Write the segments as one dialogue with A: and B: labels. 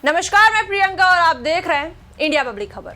A: नमस्कार, मैं प्रियंका और आप देख रहे हैं इंडिया पब्लिक खबर।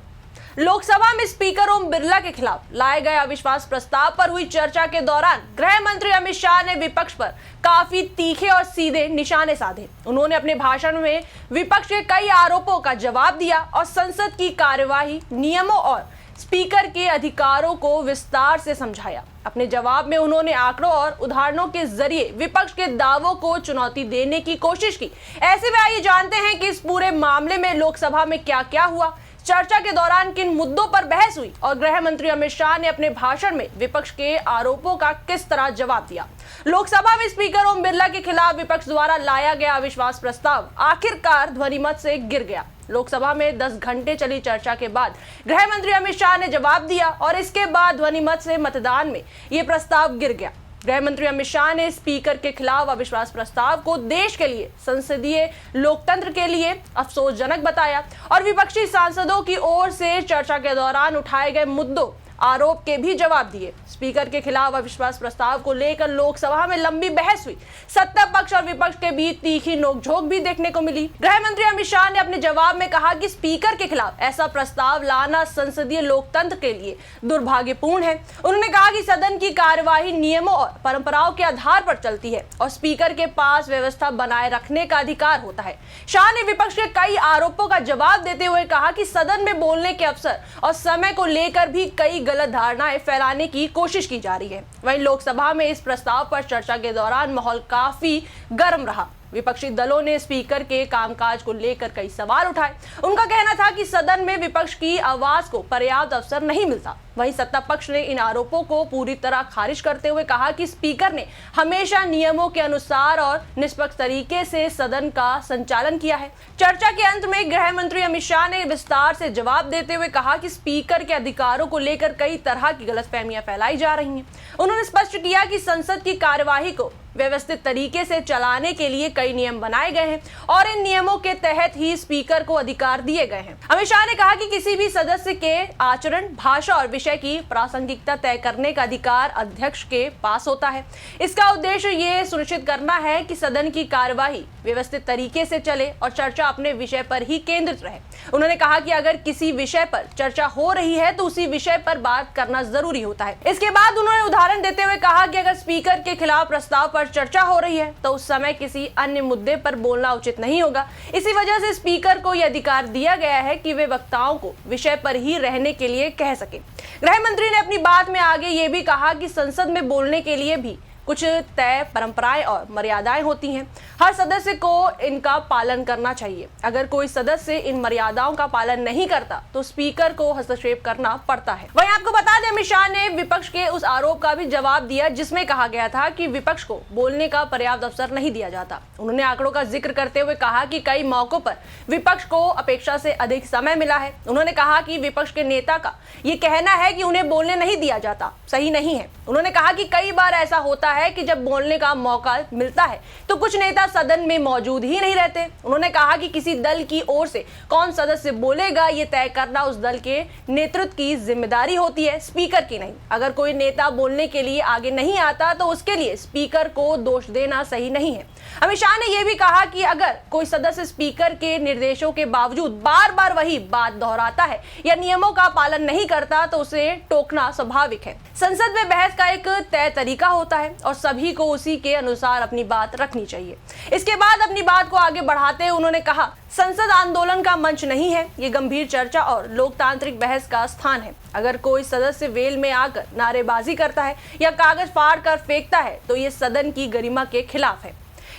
A: लोकसभा में स्पीकर ओम बिरला के खिलाफ लाए गए अविश्वास प्रस्ताव पर हुई चर्चा के दौरान गृह मंत्री अमित शाह ने विपक्ष पर काफी तीखे और सीधे निशाने साधे। उन्होंने अपने भाषण में विपक्ष के कई आरोपों का जवाब दिया और संसद की कार्यवाही, नियमों और स्पीकर के अधिकारों को विस्तार से समझाया। अपने जवाब में उन्होंने आंकड़ों और उदाहरणों के जरिए विपक्ष के दावों को चुनौती देने की कोशिश की। ऐसे में आइए जानते हैं कि इस पूरे मामले में लोकसभा में क्या क्या हुआ, चर्चा के दौरान किन मुद्दों पर बहस हुई और गृह मंत्री अमित शाह ने अपने भाषण में विपक्ष के आरोपों का किस तरह जवाब दिया। लोकसभा में स्पीकर ओम बिरला के खिलाफ विपक्ष द्वारा लाया गया अविश्वास प्रस्ताव आखिरकार ध्वनिमत से गिर गया। लोकसभा में 10 घंटे चली चर्चा के बाद गृह मंत्री अमित शाह ने जवाब दिया और इसके बाद ध्वनिमत से मतदान में यह प्रस्ताव गिर गया। गृह मंत्री अमित शाह ने स्पीकर के खिलाफ अविश्वास प्रस्ताव को देश के लिए, संसदीय लोकतंत्र के लिए अफसोसजनक बताया और विपक्षी सांसदों की ओर से चर्चा के दौरान उठाए गए मुद्दों, आरोप के भी जवाब दिए। स्पीकर के खिलाफ अविश्वास प्रस्ताव को लेकर लोकसभा में लंबी बहस हुई। सत्ता पक्ष और विपक्ष के बीच तीखी नोकझोंक भी देखने को मिली। गृह मंत्री अमित शाह ने अपने जवाब में कहा कि स्पीकर के खिलाफ ऐसा प्रस्ताव लाना संसदीय लोकतंत्र के लिए दुर्भाग्यपूर्ण है। उन्होंने कहा कि सदन की कार्यवाही नियमों और परंपराओं के आधार पर चलती है और स्पीकर के पास व्यवस्था बनाए रखने का अधिकार होता है। शाह ने विपक्ष के कई आरोपों का जवाब देते हुए कहा कि सदन में बोलने के अवसर और समय को लेकर भी कई गलत धारणाएं फैलाने की कोशिश की जा रही है। वहीं लोकसभा में इस प्रस्ताव पर चर्चा के दौरान माहौल काफी गर्म रहा। विपक्षी दलों ने स्पीकर के कामकाज को लेकर कई सवाल उठाए। उनका कहना था कि सदन में विपक्ष की आवाज को पर्याप्त अवसर नहीं मिलता। वहीं सत्ता पक्ष ने इन आरोपों को पूरी तरह खारिज करते हुए कहा कि स्पीकर ने हमेशा नियमों के अनुसार और निष्पक्ष तरीके से सदन का संचालन किया है। चर्चा के अंत में गृह मंत्री अमित शाह ने विस्तार से जवाब देते हुए कहा कि स्पीकर के अधिकारों को लेकर कई तरह की गलतफहमियां फैलाई जा रही हैं। उन्होंने स्पष्ट किया कि संसद की कार्यवाही को व्यवस्थित तरीके से चलाने के लिए कई नियम बनाए गए हैं और इन नियमों के तहत ही स्पीकर को अधिकार दिए गए हैं। अमित शाह ने कहा कि किसी भी सदस्य के आचरण, भाषा और विषय की प्रासंगिकता तय करने का अधिकार अध्यक्ष के पास होता है। इसका उद्देश्य ये सुनिश्चित करना है कि सदन की कार्यवाही व्यवस्थित तरीके से चले और चर्चा अपने विषय पर ही केंद्रित रहे। उन्होंने कहा कि अगर किसी विषय पर चर्चा हो रही है तो उसी विषय पर बात करना जरूरी होता है। इसके बाद उन्होंने उदाहरण देते हुए कहा कि अगर स्पीकर के खिलाफ प्रस्ताव पर चर्चा हो रही है तो उस समय किसी अन्य मुद्दे पर बोलना उचित नहीं होगा। इसी वजह से स्पीकर को यह अधिकार दिया गया है कि वे वक्ताओं को विषय पर ही रहने के लिए कह सके। गृह मंत्री ने अपनी बात में आगे ये भी कहा कि संसद में बोलने के लिए भी कुछ तय परंपराएं और मर्यादाएं होती हैं। हर सदस्य को इनका पालन करना चाहिए। अगर कोई सदस्य इन मर्यादाओं का पालन नहीं करता तो स्पीकर को हस्तक्षेप करना पड़ता है। वहीं आपको बता दें, अमित शाह ने विपक्ष के उस आरोप का भी जवाब दिया जिसमें कहा गया था कि विपक्ष को बोलने का पर्याप्त अवसर नहीं दिया जाता। उन्होंने आंकड़ों का जिक्र करते हुए कहा कि कई मौकों पर विपक्ष को अपेक्षा से अधिक समय मिला है। उन्होंने कहा कि विपक्ष के नेता का ये कहना है कि उन्हें बोलने नहीं दिया जाता, सही नहीं है। उन्होंने कहा कि कई बार ऐसा होता है कि जब बोलने का मौका मिलता है तो कुछ नेता सदन में मौजूद ही नहीं रहते। उन्होंने कहा कि किसी दल की ओर से कौन सदस्य बोलेगा ये तय करना उस दल के नेतृत्व की जिम्मेदारी होती है, स्पीकर की नहीं। अगर कोई नेता बोलने के लिए आगे नहीं आता तो उसके लिए स्पीकर को दोष देना सही नहीं है। अमित शाह ने यह भी कहा कि अगर कोई सदस्य स्पीकर के निर्देशों के बावजूद बार बार वही बात दोहराता है या नियमों का पालन नहीं करता तो उसे टोकना स्वाभाविक है। संसद में बहस का एक तय तरीका होता है और सभी को उसी के अनुसार अपनी बात रखनी चाहिए। इसके बाद अपनी बात को आगे बढ़ाते हुए उन्होंने कहा, संसद आंदोलन का मंच नहीं है, ये गंभीर चर्चा और लोकतांत्रिक बहस का स्थान है। अगर कोई सदस्य वेल में आकर नारेबाजी करता है या कागज फाड़ कर फेंकता है तो ये सदन की गरिमा के खिलाफ है।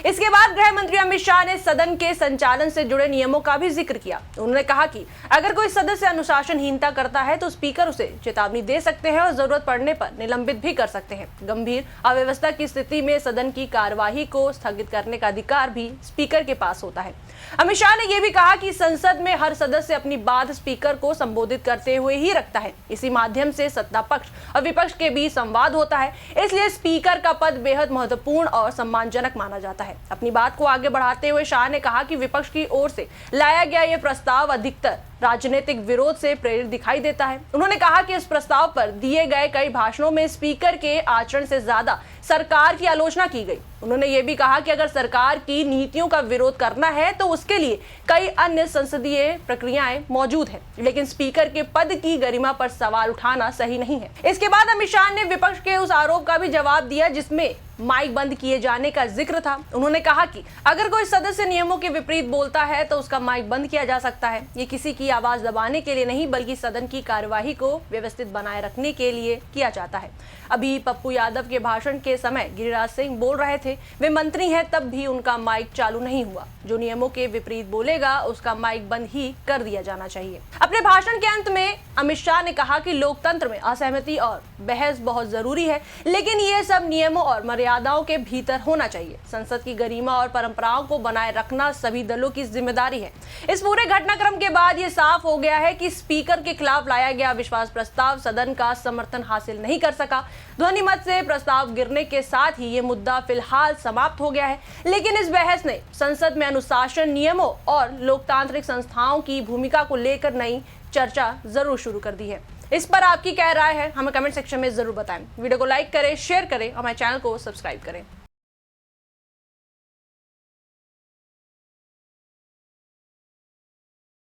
A: इसके बाद गृह मंत्री अमित शाह ने सदन के संचालन से जुड़े नियमों का भी जिक्र किया। उन्होंने कहा कि अगर कोई सदस्य अनुशासनहीनता करता है तो स्पीकर उसे चेतावनी दे सकते हैं और जरूरत पड़ने पर निलंबित भी कर सकते हैं। गंभीर अव्यवस्था की स्थिति में सदन की कार्यवाही को स्थगित करने का अधिकार भी स्पीकर के पास होता है। अमित शाह ने यह भी कहा कि संसद में हर सदस्य अपनी बात स्पीकर को संबोधित करते हुए ही रखता है। इसी माध्यम से सत्ता पक्ष और विपक्ष के बीच संवाद होता है, इसलिए स्पीकर का पद बेहद महत्वपूर्ण और सम्मानजनक माना जाता है। अपनी बात को आगे बढ़ाते हुए शाह ने कहा कि विपक्ष की ओर से लाया गया यह प्रस्ताव अधिकतर राजनीतिक विरोध से प्रेरित दिखाई देता है। उन्होंने कहा कि इस प्रस्ताव पर दिए गए कई भाषणों में स्पीकर के आचरण से ज्यादा सरकार की आलोचना की गई। उन्होंने ये भी कहा कि अगर सरकार की नीतियों का विरोध करना है तो उसके लिए कई अन्य संसदीय प्रक्रियाएं मौजूद हैं, लेकिन स्पीकर के पद की गरिमा पर सवाल उठाना सही नहीं है। इसके बाद अमित शाह ने विपक्ष के उस आरोप का भी जवाब दिया जिसमें माइक बंद किए जाने का जिक्र था। उन्होंने कहा कि अगर कोई सदस्य नियमों के विपरीत बोलता है तो उसका माइक बंद किया जा सकता है। ये किसी की आवाज दबाने के लिए नहीं बल्कि सदन की कार्यवाही को व्यवस्थित बनाए रखने के लिए किया जाता है। अभी पप्पू यादव के भाषण के समय गिरिराज सिंह बोल रहे थे, वे मंत्री हैं तब भी उनका माइक चालू नहीं हुआ। जो नियमों के विपरीत बोलेगा उसका माइक बंद ही कर दिया जाना चाहिए। अपने भाषण के अंत में अमित शाह ने कहा कि लोकतंत्र में असहमति और बहस बहुत जरूरी है, लेकिन ये सब नियमों और मर्यादाओं के भीतर होना चाहिए। संसद की गरिमा और परंपराओं को बनाए रखना सभी दलों की जिम्मेदारी है। इस पूरे घटनाक्रम के बाद ये साफ हो गया है कि स्पीकर के खिलाफ लाया गया अविश्वास प्रस्ताव सदन का समर्थन हासिल नहीं कर सका। ध्वनि मत से प्रस्ताव गिरने के साथ ही ये मुद्दा फिलहाल समाप्त हो गया है, लेकिन इस बहस ने संसद में अनुशासन, नियमों और लोकतांत्रिक संस्थाओं की भूमिका को लेकर नई चर्चा जरूर शुरू कर दी है। इस पर आपकी क्या राय है, हमें कमेंट सेक्शन में जरूर बताएं। वीडियो को लाइक करें, शेयर करें और हमारे चैनल को सब्सक्राइब करें।